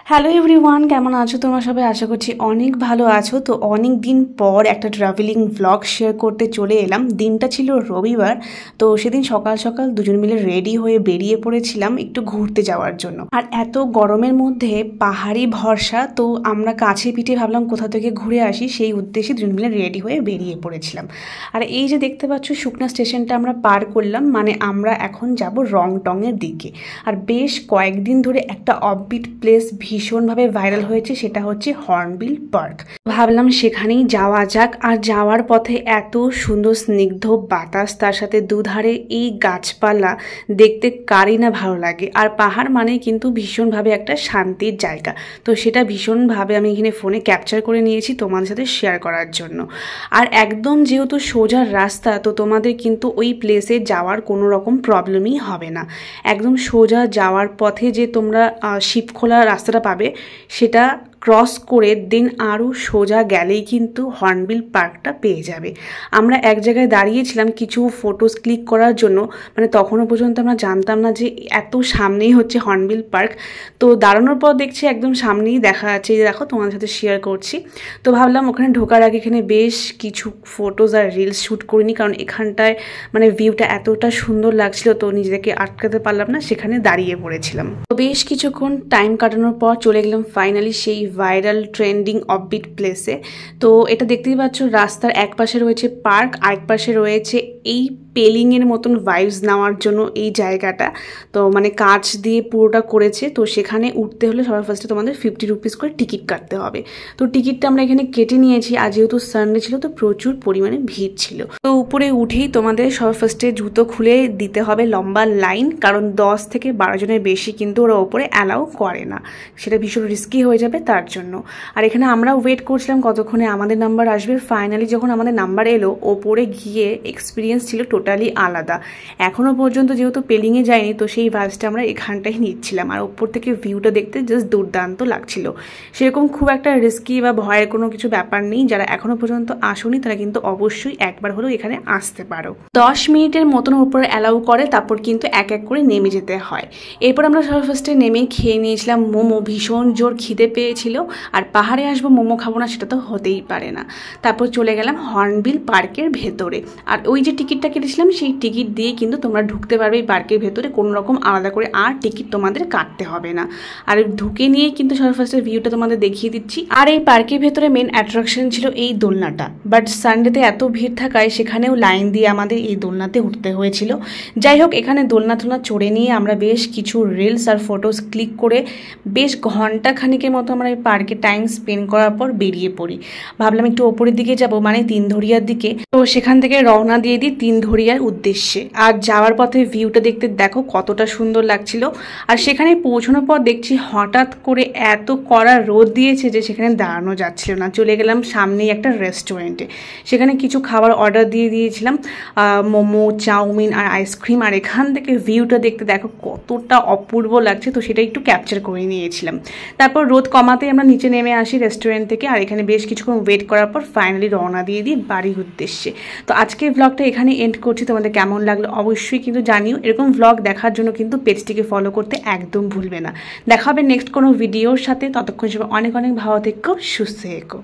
Hello everyone, কেমন আছো তোমরা সবাই? আশা করছি অনেক ভালো আছো। তো অনেক দিন পর একটা ট্রাভেলিং ভ্লগ শেয়ার করতে চলে এলাম। দিনটা ছিল রবিবার। তো সেদিন সকাল সকাল দুজন মিলে রেডি হয়ে বেরিয়ে পড়েছিলাম একটু ঘুরতে যাওয়ার জন্য। আর এত গরমের মধ্যে পাহাড়ি ভরসা, তো আমরা কাছে পিঠে ভাবলাম কোথা থেকে ঘুরে আসি, সেই উদ্দেশ্যে দুজন মিলে রেডি হয়ে বেরিয়ে পড়েছিলাম। আর এই যে দেখতে পাচ্ছ সুকনা স্টেশনটা আমরা পার করলাম, মানে আমরা এখন যাব রংটংয়ের দিকে। আর বেশ কয়েকদিন ধরে একটা অফবিট প্লেস ভীষণভাবে ভাইরাল হয়েছে, সেটা হচ্ছে হর্নবিল পার্ক। ভাবলাম সেখানেই যাওয়া যাক। আর যাওয়ার পথে এত সুন্দর স্নিগ্ধ বাতাস, তার সাথে দুধারে এই গাছপালা দেখতে কারই না ভালো লাগে। আর পাহাড় মানে কিন্তু ভীষণভাবে একটা শান্তির জায়গা। তো সেটা ভীষণভাবে আমি এখানে ফোনে ক্যাপচার করে নিয়েছি তোমাদের সাথে শেয়ার করার জন্য। আর একদম যেহেতু সোজা রাস্তা, তো তোমাদের কিন্তু ওই প্লেসে যাওয়ার কোনো রকম প্রবলেমই হবে না। একদম সোজা যাওয়ার পথে যে তোমরা শিবখোলা রাস্তাটা পাবে, সেটা ক্রস করে দেন আরও সোজা গেলেই কিন্তু হর্নবিল পার্কটা পেয়ে যাবে। আমরা এক জায়গায় দাঁড়িয়েছিলাম কিছু ফটোস ক্লিক করার জন্য, মানে তখনও পর্যন্ত আমরা জানতাম না যে এত সামনেই হচ্ছে হর্নবিল পার্ক। তো দাঁড়ানোর পর দেখছি একদম সামনেই দেখা যাচ্ছে, যে দেখো তোমাদের সাথে শেয়ার করছি। তো ভাবলাম ওখানে ঢোকার আগে এখানে বেশ কিছু ফটোস আর রিলস শ্যুট করিনি, কারণ এখানটায় মানে ভিউটা এতটা সুন্দর লাগছিল, তো নিজেকে আটকাতে পারলাম না, সেখানে দাঁড়িয়ে পড়েছিলাম। তো বেশ কিছুক্ষণ টাইম কাটানোর পর চলে গেলাম ফাইনালি সেই ভাইরাল ট্রেন্ডিং অফবিট প্লেসে। তো এটা দেখতেই পাচ্ছ, রাস্তার এক পাশে রয়েছে পার্ক, আরেক পাশে রয়েছে এই পেলিংয়ের মতন ভাইবস নেওয়ার জন্য এই জায়গাটা। তো মানে কাঁচ দিয়ে পুরোটা করেছে। তো সেখানে উঠতে হলে সবার ফার্স্টে তোমাদের 50 রুপিস করে টিকিট কাটতে হবে। তো টিকিটটা আমরা এখানে কেটে নিয়েছি। আর যেহেতু সানডে ছিল, তো প্রচুর পরিমাণে ভিড় ছিল। তো উপরে উঠেই তোমাদের সবার ফার্স্টে জুতো খুলে দিতে হবে লম্বা লাইন, কারণ 10 থেকে 12 জনের বেশি কিন্তু ওরা ওপরে অ্যালাউ করে না, সেটা ভীষণ রিস্কি হয়ে যাবে তার জন্য। আর এখানে আমরা ওয়েট করছিলাম কতক্ষণে আমাদের নাম্বার আসবে। ফাইনালি যখন আমাদের নাম্বার এলো, ওপরে গিয়ে এক্সপিরিয়েন্স ছিল টোটালি আলাদা। এখনও পর্যন্ত যেহেতু পেলিংয়ে যায়নি, তো সেই ভাইবসটা আমরা এখানটাই নিচ্ছিলাম। আর ওপর থেকে ভিউটা দেখতে জাস্ট দুর্দান্ত লাগছিল। সেরকম খুব একটা রিস্কি বা ভয়ের কোনো কিছু ব্যাপার নেই। যারা এখনও পর্যন্ত আসেনি তারা কিন্তু অবশ্যই একবার হলেও এখানে আসতে পারো। 10 মিনিটের মতন উপরে অ্যালাউ করে, তারপর কিন্তু এক এক করে নেমে যেতে হয়। এরপর আমরা সবার ফার্স্টে নেমেই খেয়ে নিয়েছিলাম মোমো। ভীষণ জোর খিদে পেয়েছিল, আর পাহাড়ে আসবো মোমো খাবো না সেটা তো হতেই পারে না। তারপর চলে গেলাম হর্নবিল পার্কের ভেতরে। আর ওই যে টিকিটটা কেটেছিলাম, সেই টিকিট দিয়ে কিন্তু তোমরা ঢুকতে পারবে এই পার্কের ভেতরে। কোনো রকম আলাদা করে আর টিকিট তোমাদের কাটতে হবে না। আর ঢুকে নিয়ে কিন্তু সবার ফার্স্টে ভিউটা তোমাদের দেখিয়ে দিচ্ছি। আর এই পার্কের ভেতরে মেন অ্যাট্রাকশন ছিল এই দোলনাটা, বাট সানডেতে এত ভিড় থাকায় সেখানেও লাইন দিয়ে আমাদের এই দোলনাতে উঠতে হয়েছিল। যাই হোক, এখানে দোলনা টোলনা চড়ে নিয়ে আমরা বেশ কিছু রিলস আর ফটোস ক্লিক করে বেশ ঘন্টা খানিকের মতো আমরা এই পার্কে টাইম স্পেন্ড করার পর বেরিয়ে পড়ি। ভাবলাম একটু ওপরের দিকে যাব, মানে তিনধরিয়ার দিকে। তো সেখান থেকে রওনা দিয়ে দিই তিনধরিয়ার উদ্দেশ্যে। আর যাওয়ার পথে ভিউটা দেখতে দেখো কতটা সুন্দর লাগছিল। আর সেখানে পৌঁছানোর পর দেখছি হঠাৎ করে এত কড়া রোদ দিয়েছে যে সেখানে দাঁড়ানো যাচ্ছিল না। চলে গেলাম সামনেই একটা রেস্টুরেন্টে, সেখানে কিছু খাবার অর্ডার দিয়ে দিয়েছিলাম, মোমো, চাউমিন আর আইসক্রিম। আর এখান থেকে ভিউটা দেখতে দেখো কতটা অপূর্ব লাগছে, তো সেটা একটু ক্যাপচার করে নিয়েছিলাম। তারপর রোদ কমাতে আমরা নিচে নেমে আসি রেস্টুরেন্ট থেকে। আর এখানে বেশ কিছুক্ষণ ওয়েট করার পর ফাইনালি রওনা দিয়ে দিই বাড়ির উদ্দেশ্যে। তো আজকের ভ্লগটা এখানে এন্ড করছি। তোমাদের কেমন লাগলো অবশ্যই কিন্তু জানিও। এরকম ভ্লগ দেখার জন্য কিন্তু পেজটিকে ফলো করতে একদম ভুলবে না। দেখা হবে নেক্সট কোনো ভিডিওর সাথে। ততক্ষণ সবাই অনেক অনেক ভালো থেকো, সুস্থ থেকো।